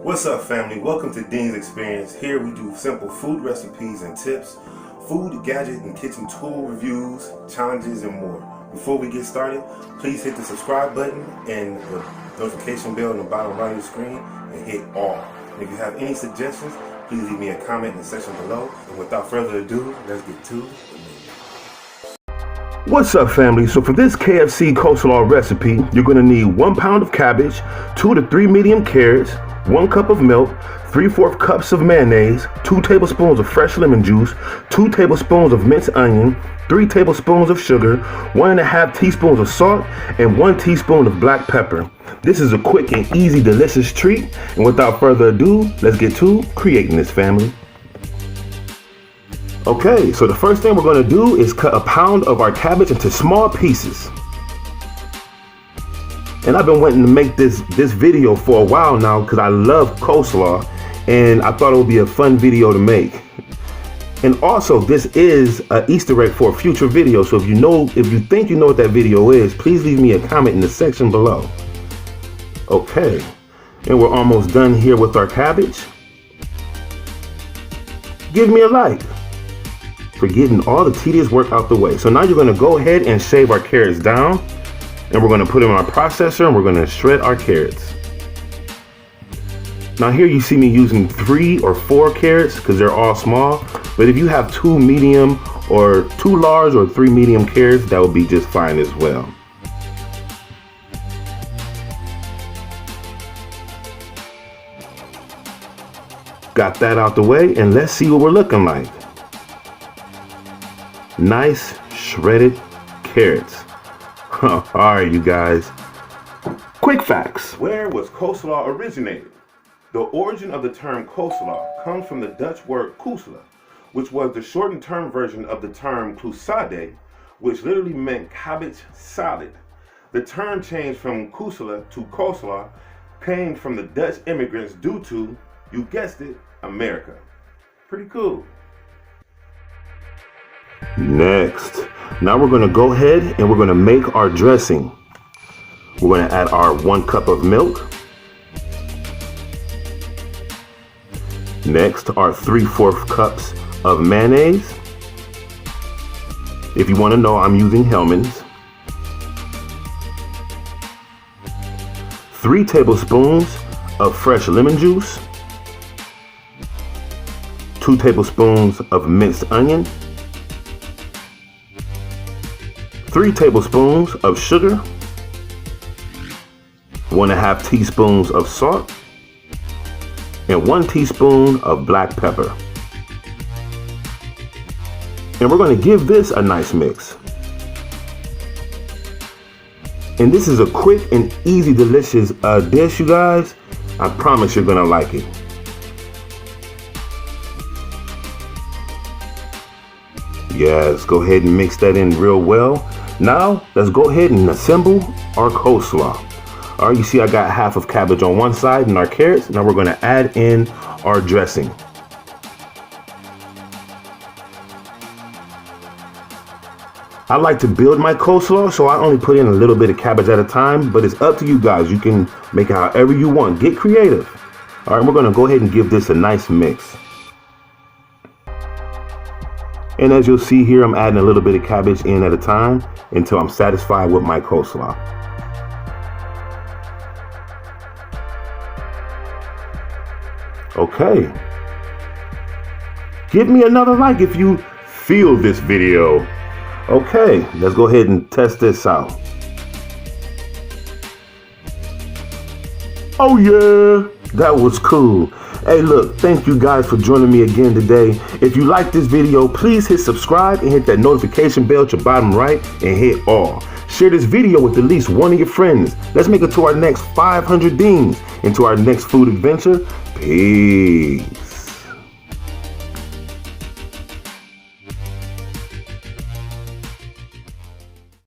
What's up, family? Welcome to Ddins Xperience. Here we do simple food recipes and tips, food, gadget, and kitchen tool reviews, challenges, and more. Before we get started, please hit the subscribe button and the notification bell on the bottom right of the screen and hit all. And if you have any suggestions, please leave me a comment in the section below. And without further ado, let's get to the menu. What's up, family? So for this Kfc Coleslaw recipe, you're going to need 1 pound of cabbage, 2 to 3 medium carrots, 1 cup of milk, 3/4 cups of mayonnaise, 2 tablespoons of fresh lemon juice, 2 tablespoons of minced onion, 3 tablespoons of sugar, 1.5 teaspoons of salt, and 1 teaspoon of black pepper. This is a quick and easy delicious treat, and without further ado, let's get to creating this, family. Okay, so the first thing we're going to do is cut 1 pound of our cabbage into small pieces. And I've been wanting to make this video for a while now because I love coleslaw and I thought it would be a fun video to make. And also, this is an Easter egg for a future video, so if you think you know what that video is, please leave me a comment in the section below. Okay, and we're almost done here with our cabbage. Give me a like for getting all the tedious work out the way. So now you're going to go ahead and shave our carrots down, and we're going to put them in our processor and we're going to shred our carrots. Now here you see me using 3 or 4 carrots because they're all small, but if you have 2 medium or 2 large or 3 medium carrots, that would be just fine as well. Got that out the way, and let's see what we're looking like. Nice shredded carrots. Alright, you guys. Quick facts. Where was coleslaw originated? The origin of the term coleslaw comes from the Dutch word koesla, which was the shortened term version of the term klussade, which literally meant cabbage salad. The term changed from koesla to coleslaw came from the Dutch immigrants due to, you guessed it, America. Pretty cool. Next, now we're going to go ahead and we're going to make our dressing. We're going to add our 1 cup of milk. Next, our 3/4 cups of mayonnaise. If you want to know, I'm using Hellmann's. 3 tablespoons of fresh lemon juice. 2 tablespoons of minced onion. 3 tablespoons of sugar, 1.5 teaspoons of salt, and 1 teaspoon of black pepper. And we're going to give this a nice mix. And this is a quick and easy, delicious dish, you guys. I promise you're going to like it. Yes, go ahead and mix that in real well. Now, let's go ahead and assemble our coleslaw. All right, you see I got half of cabbage on one side and our carrots. Now we're going to add in our dressing. I like to build my coleslaw, so I only put in a little bit of cabbage at a time, but it's up to you guys. You can make it however you want. Get creative. All right, we're going to go ahead and give this a nice mix. And as you'll see here, I'm adding a little bit of cabbage in at a time until I'm satisfied with my coleslaw. Okay. Give me another like if you feel this video. Okay, let's go ahead and test this out. Oh yeah, that was cool. Hey, look, thank you guys for joining me again today. If you like this video, please hit subscribe and hit that notification bell at your bottom right and hit all. Share this video with at least one of your friends. Let's make it to our next 500 Ddins and to our next food adventure. Peace.